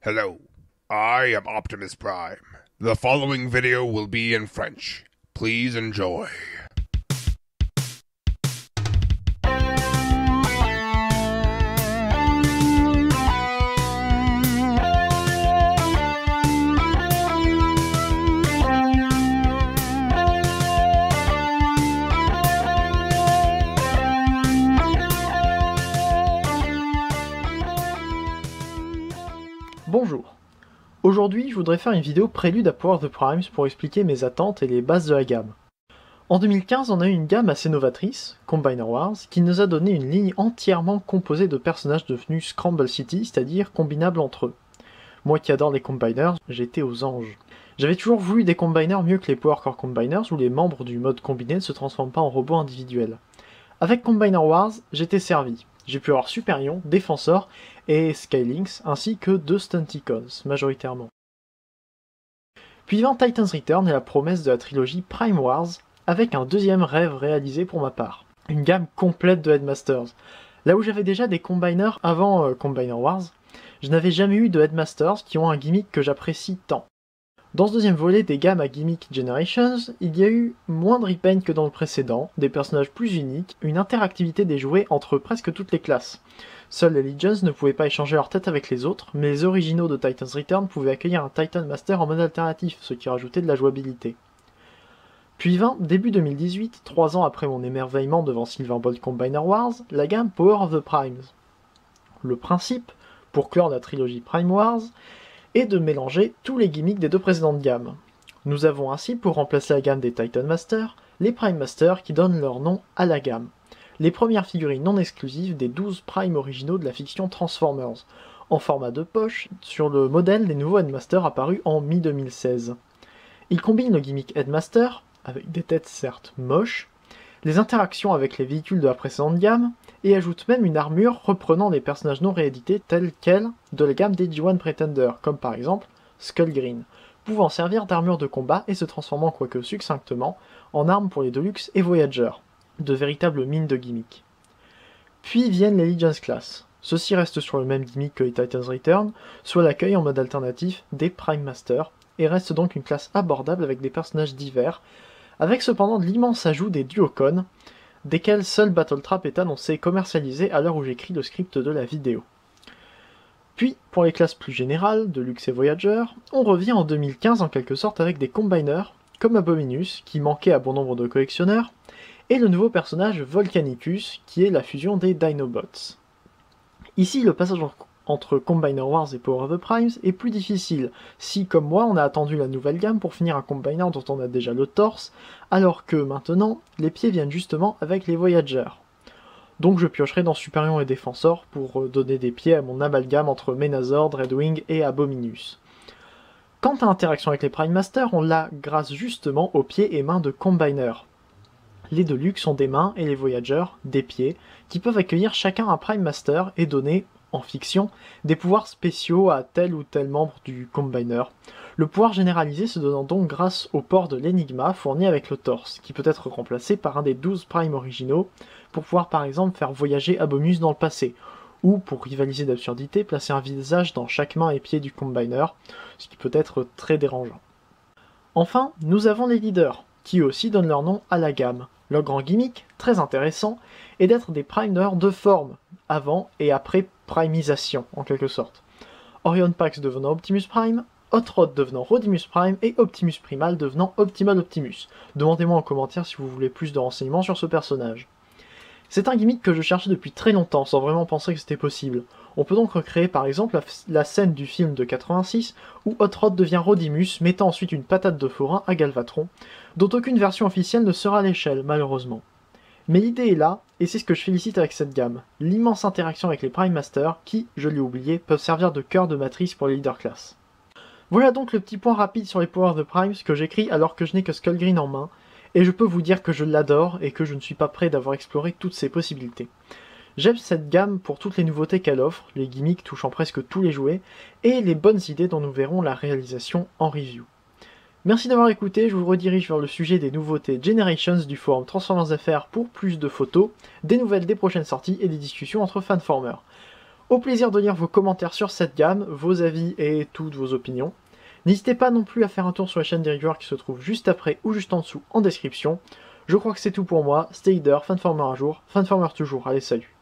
Hello, I am Optimus Prime. The following video will be in French. Please enjoy. Bonjour. Aujourd'hui, je voudrais faire une vidéo prélude à Power of the Primes pour expliquer mes attentes et les bases de la gamme. En 2015, on a eu une gamme assez novatrice, Combiner Wars, qui nous a donné une ligne entièrement composée de personnages devenus Scramble City, c'est-à-dire combinables entre eux. Moi qui adore les Combiners, j'étais aux anges. J'avais toujours voulu des Combiners mieux que les Power Core Combiners où les membres du mode combiné ne se transforment pas en robots individuels. Avec Combiner Wars, j'étais servi. J'ai pu avoir Superion, Défenseur et Skylynx, ainsi que 2 Stunticons, majoritairement. Puis vint Titan's Return et la promesse de la trilogie Prime Wars, avec un deuxième rêve réalisé pour ma part. Une gamme complète de Headmasters. Là où j'avais déjà des Combiners avant Combiner Wars, je n'avais jamais eu de Headmasters qui ont un gimmick que j'apprécie tant. Dans ce deuxième volet des gammes à Gimmick Generations, il y a eu moins de repaint que dans le précédent, des personnages plus uniques, une interactivité des jouets entre presque toutes les classes. Seuls les Legions ne pouvaient pas échanger leur tête avec les autres, mais les originaux de Titan's Return pouvaient accueillir un Titan Master en mode alternatif, ce qui rajoutait de la jouabilité. Puis vint, début 2018, 3 ans après mon émerveillement devant Silverbolt Combiner Wars, la gamme Power of the Primes. Le principe, pour clore la trilogie Prime Wars, et de mélanger tous les gimmicks des deux précédentes gammes. Nous avons ainsi, pour remplacer la gamme des Titan Masters, les Prime Masters qui donnent leur nom à la gamme. Les premières figurines non exclusives des 12 Prime originaux de la fiction Transformers, en format de poche, sur le modèle des nouveaux Headmasters apparus en mi-2016. Ils combinent le gimmick Headmaster, avec des têtes certes moches, les interactions avec les véhicules de la précédente gamme, et ajoute même une armure reprenant des personnages non réédités tels quels de la gamme des G1 Pretender, comme par exemple Skullgreen, pouvant servir d'armure de combat et se transformant quoique succinctement en armes pour les Deluxe et Voyager, de véritables mines de gimmicks. Puis viennent les Legends Class. Ceux-ci restent sur le même gimmick que les Titan's Return, soit l'accueil en mode alternatif des Prime Masters, et restent donc une classe abordable avec des personnages divers, avec cependant de l'immense ajout des Duocons, desquels seul Battletrap est annoncé et commercialisé à l'heure où j'écris le script de la vidéo. Puis, pour les classes plus générales, de Luxe et Voyager, on revient en 2015 en quelque sorte avec des Combiners, comme Abominus, qui manquait à bon nombre de collectionneurs, et le nouveau personnage Volcanicus, qui est la fusion des Dinobots. Ici, le passage entre Combiner Wars et Power of the Primes est plus difficile, si comme moi on a attendu la nouvelle gamme pour finir un Combiner dont on a déjà le torse, alors que maintenant, les pieds viennent justement avec les Voyagers. Donc je piocherai dans Superion et Défenseur pour donner des pieds à mon amalgame entre Menazor, Dreadwing et Abominus. Quant à l'interaction avec les Prime Masters, on l'a grâce justement aux pieds et mains de Combiner. Les Deluxe ont des mains et les Voyagers des pieds, qui peuvent accueillir chacun un Prime Master et donner, en fiction, des pouvoirs spéciaux à tel ou tel membre du Combiner. Le pouvoir généralisé se donnant donc grâce au port de l'Enigma fourni avec le torse, qui peut être remplacé par un des 12 Prime originaux, pour pouvoir par exemple faire voyager Abominus dans le passé, ou pour rivaliser d'absurdité, placer un visage dans chaque main et pied du Combiner, ce qui peut être très dérangeant. Enfin, nous avons les leaders, qui aussi donnent leur nom à la gamme. Leur grand gimmick, très intéressant, est d'être des primers de forme, avant et après primisation, en quelque sorte. Orion Pax devenant Optimus Prime, Hot Rod devenant Rodimus Prime et Optimus Primal devenant Optimal Optimus. Demandez-moi en commentaire si vous voulez plus de renseignements sur ce personnage. C'est un gimmick que je cherchais depuis très longtemps, sans vraiment penser que c'était possible. On peut donc recréer par exemple la scène du film de 86, où Hot Rod devient Rodimus, mettant ensuite une patate de forain à Galvatron, dont aucune version officielle ne sera à l'échelle, malheureusement. Mais l'idée est là, et c'est ce que je félicite avec cette gamme, l'immense interaction avec les Prime Masters, qui, je l'ai oublié, peuvent servir de cœur de matrice pour les leader class. Voilà donc le petit point rapide sur les Power of the Primes que j'écris alors que je n'ai que Skullgreen en main, et je peux vous dire que je l'adore et que je ne suis pas prêt d'avoir exploré toutes ses possibilités. J'aime cette gamme pour toutes les nouveautés qu'elle offre, les gimmicks touchant presque tous les jouets, et les bonnes idées dont nous verrons la réalisation en review. Merci d'avoir écouté, je vous redirige vers le sujet des nouveautés Generations du forum Transformers FR pour plus de photos, des nouvelles des prochaines sorties et des discussions entre fanformers. Au plaisir de lire vos commentaires sur cette gamme, vos avis et toutes vos opinions. N'hésitez pas non plus à faire un tour sur la chaîne des reviewers qui se trouve juste après ou juste en dessous en description. Je crois que c'est tout pour moi. Stay leader, Fanformer à jour, Fanformer toujours. Allez, salut!